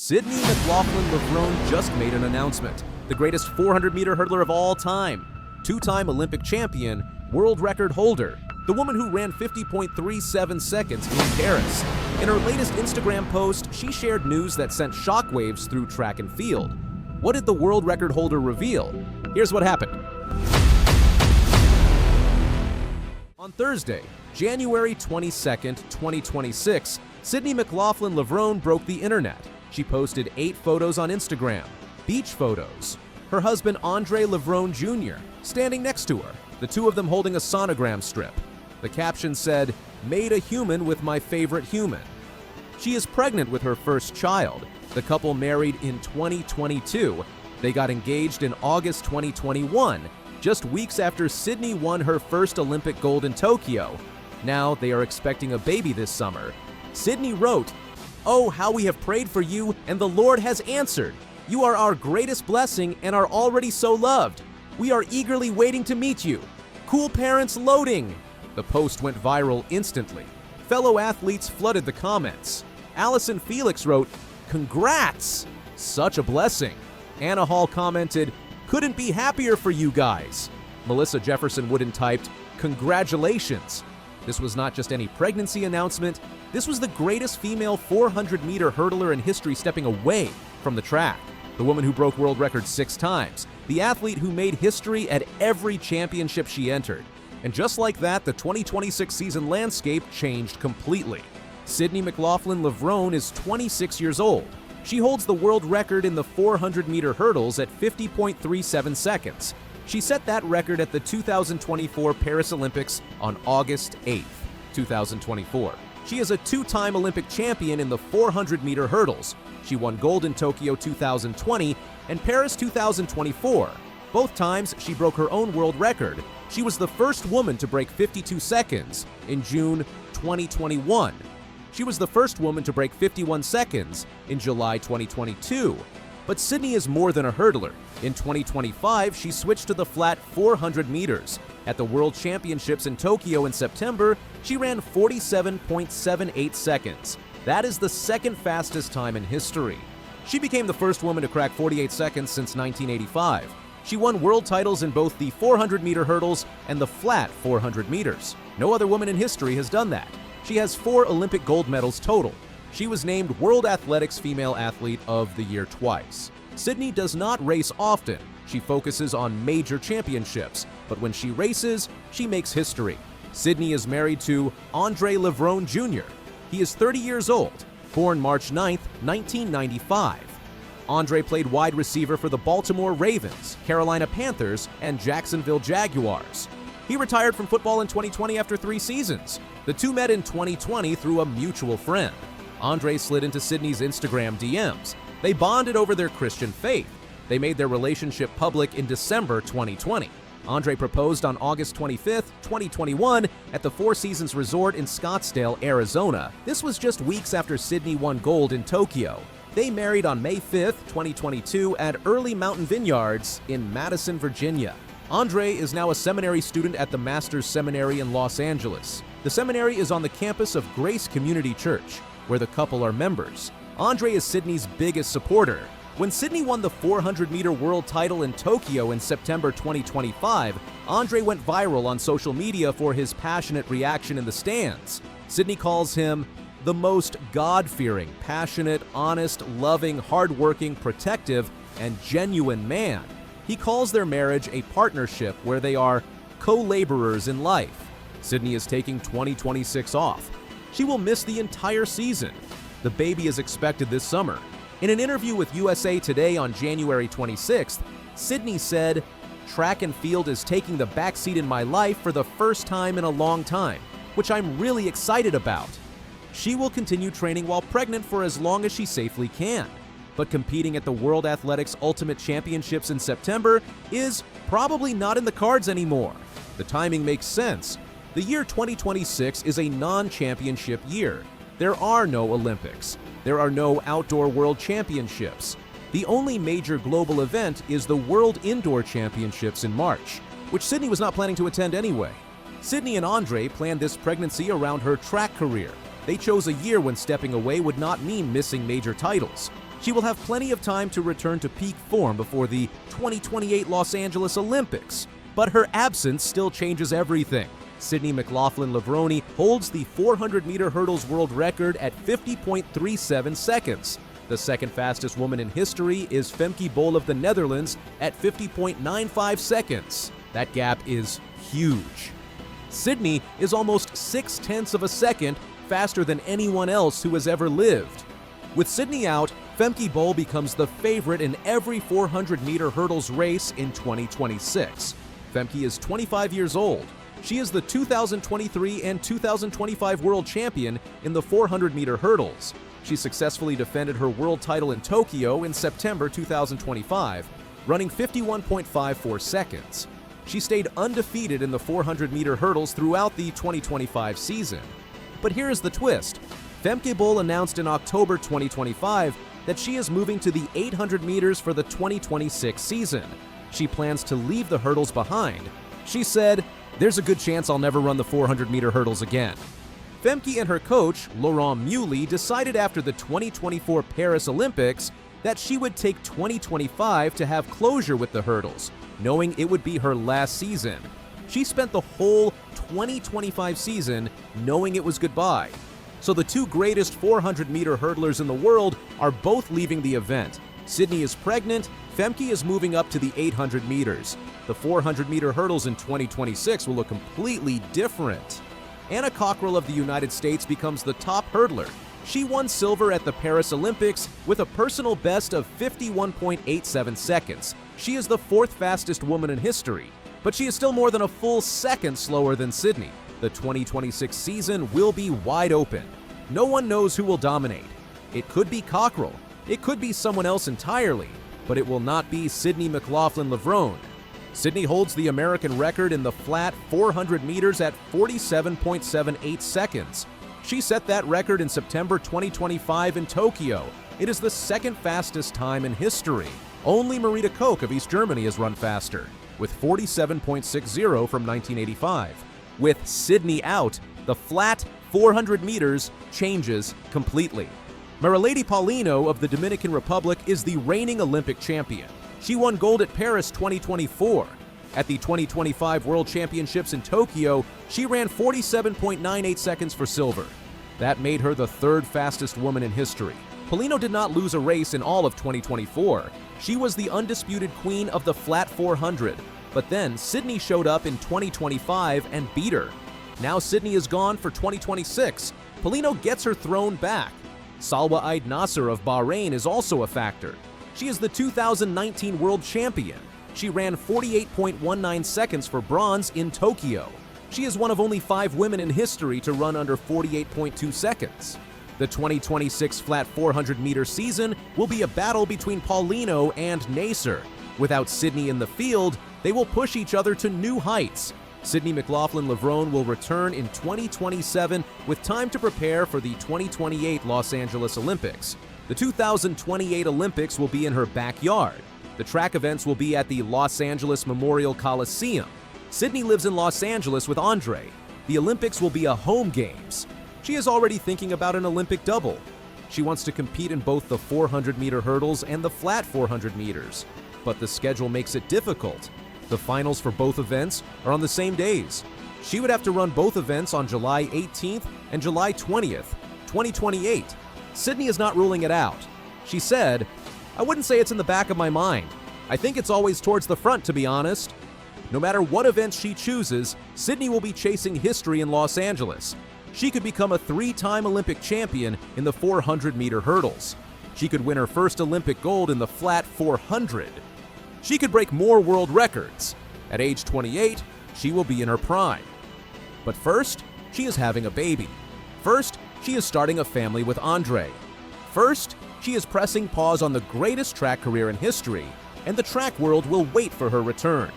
Sydney McLaughlin-Levrone just made an announcement. The greatest 400-meter hurdler of all time, two-time Olympic champion, world record holder, the woman who ran 50.37 seconds in Paris. In her latest Instagram post, she shared news that sent shockwaves through track and field. What did the world record holder reveal? Here's what happened. On Thursday, January 22nd, 2026, Sydney McLaughlin-Levrone broke the internet. She posted 8 photos on Instagram, beach photos. Her husband Andre Levrone Jr. standing next to her, the two of them holding a sonogram strip. The caption said, "Made a human with my favorite human." She is pregnant with her first child. The couple married in 2022. They got engaged in August 2021, just weeks after Sydney won her first Olympic gold in Tokyo. Now they are expecting a baby this summer. Sydney wrote, "Oh, how we have prayed for you, and the Lord has answered. You are our greatest blessing and are already so loved. We are eagerly waiting to meet you. Cool parents loading." The post went viral instantly. Fellow athletes flooded the comments. Allison Felix wrote, "Congrats! Such a blessing." Anna Hall commented, "Couldn't be happier for you guys." Melissa Jefferson Wooden typed, "Congratulations." This was not just any pregnancy announcement, this was the greatest female 400-meter hurdler in history stepping away from the track. The woman who broke world records 6 times, the athlete who made history at every championship she entered. And just like that, the 2026 season landscape changed completely. Sydney McLaughlin-Levrone is 26 years old. She holds the world record in the 400-meter hurdles at 50.37 seconds. She set that record at the 2024 Paris Olympics on August 8th, 2024. She is a 2-time Olympic champion in the 400-meter hurdles. She won gold in Tokyo 2020 and Paris 2024. Both times, she broke her own world record. She was the first woman to break 52 seconds in June 2021. She was the first woman to break 51 seconds in July 2022. But Sydney is more than a hurdler. In 2025, she switched to the flat 400 meters. At the World Championships in Tokyo in September, she ran 47.78 seconds. That is the second fastest time in history. She became the first woman to crack 48 seconds since 1985. She won world titles in both the 400-meter hurdles and the flat 400 meters. No other woman in history has done that. She has 4 Olympic gold medals total. She was named World Athletics Female Athlete of the Year twice. Sydney does not race often. She focuses on major championships, but when she races, she makes history. Sydney is married to Andre Levrone Jr. He is 30 years old, born March 9th, 1995. Andre played wide receiver for the Baltimore Ravens, Carolina Panthers, and Jacksonville Jaguars. He retired from football in 2020 after 3 seasons. The two met in 2020 through a mutual friend. Andre slid into Sydney's Instagram DMs. They bonded over their Christian faith. They made their relationship public in December 2020. Andre proposed on August 25th, 2021 at the Four Seasons Resort in Scottsdale, Arizona. This was just weeks after Sydney won gold in Tokyo. They married on May 5th, 2022 at Early Mountain Vineyards in Madison, Virginia. Andre is now a seminary student at the Masters Seminary in Los Angeles. The seminary is on the campus of Grace Community Church, where the couple are members. Andre is Sydney's biggest supporter. When Sydney won the 400-meter world title in Tokyo in September 2025, Andre went viral on social media for his passionate reaction in the stands. Sydney calls him the most God-fearing, passionate, honest, loving, hardworking, protective, and genuine man. He calls their marriage a partnership where they are co-laborers in life. Sydney is taking 2026 off. She will miss the entire season. The baby is expected this summer. In an interview with USA Today on January 26th, Sydney said, "Track and field is taking the backseat in my life for the first time in a long time, which I'm really excited about." She will continue training while pregnant for as long as she safely can. But competing at the World Athletics Ultimate Championships in September is probably not in the cards anymore. The timing makes sense. The year 2026 is a non-championship year. There are no Olympics. There are no outdoor world championships. The only major global event is the World Indoor Championships in March, which Sydney was not planning to attend anyway. Sydney and Andre planned this pregnancy around her track career. They chose a year when stepping away would not mean missing major titles. She will have plenty of time to return to peak form before the 2028 Los Angeles Olympics, but her absence still changes everything. Sydney McLaughlin-Levrone holds the 400-meter hurdles world record at 50.37 seconds. The second fastest woman in history is Femke Bol of the Netherlands at 50.95 seconds. That gap is huge. Sydney is almost 0.6 of a second faster than anyone else who has ever lived. With Sydney out, Femke Bol becomes the favorite in every 400-meter hurdles race in 2026. Femke is 25 years old. She is the 2023 and 2025 world champion in the 400-meter hurdles. She successfully defended her world title in Tokyo in September 2025, running 51.54 seconds. She stayed undefeated in the 400-meter hurdles throughout the 2025 season. But here's the twist. Femke Bol announced in October 2025 that she is moving to the 800 meters for the 2026 season. She plans to leave the hurdles behind. She said, "There's a good chance I'll never run the 400-meter hurdles again." Femke and her coach, Laurent Muley, decided after the 2024 Paris Olympics that she would take 2025 to have closure with the hurdles, knowing it would be her last season. She spent the whole 2025 season knowing it was goodbye. So the two greatest 400-meter hurdlers in the world are both leaving the event. Sydney is pregnant, Femke is moving up to the 800 meters. The 400-meter hurdles in 2026 will look completely different. Anna Cockrell of the United States becomes the top hurdler. She won silver at the Paris Olympics with a personal best of 51.87 seconds. She is the fourth fastest woman in history, but she is still more than a full second slower than Sydney. The 2026 season will be wide open. No one knows who will dominate. It could be Cockrell, it could be someone else entirely, but it will not be Sydney McLaughlin-Levrone. Sydney holds the American record in the flat 400 meters at 47.78 seconds. She set that record in September 2025 in Tokyo. It is the second fastest time in history. Only Marileidy Paulino of East Germany has run faster, with 47.60 from 1985. With Sydney out, the flat 400 meters changes completely. Marileidy Paulino of the Dominican Republic is the reigning Olympic champion. She won gold at Paris 2024. At the 2025 World Championships in Tokyo, she ran 47.98 seconds for silver. That made her the third fastest woman in history. Paulino did not lose a race in all of 2024. She was the undisputed queen of the flat 400. But then Sydney showed up in 2025 and beat her. Now Sydney is gone for 2026. Paulino gets her throne back. Salwa Eid Naser of Bahrain is also a factor. She is the 2019 world champion. She ran 48.19 seconds for bronze in Tokyo. She is one of only 5 women in history to run under 48.2 seconds. The 2026 flat 400-meter season will be a battle between Paulino and Naser. Without Sydney in the field, they will push each other to new heights. Sydney McLaughlin-Levrone will return in 2027 with time to prepare for the 2028 Los Angeles Olympics. The 2028 Olympics will be in her backyard. The track events will be at the Los Angeles Memorial Coliseum. Sydney lives in Los Angeles with Andre. The Olympics will be a home games. She is already thinking about an Olympic double. She wants to compete in both the 400-meter hurdles and the flat 400 meters. But the schedule makes it difficult. The finals for both events are on the same days. She would have to run both events on July 18th and July 20th, 2028. Sydney is not ruling it out. She said, "I wouldn't say it's in the back of my mind. I think it's always towards the front, to be honest." No matter what event she chooses, Sydney will be chasing history in Los Angeles. She could become a 3-time Olympic champion in the 400-meter hurdles. She could win her first Olympic gold in the flat 400. She could break more world records. At age 28, she will be in her prime. But first, she is having a baby. First, she is starting a family with Andre. First, she is pressing pause on the greatest track career in history, and the track world will wait for her return.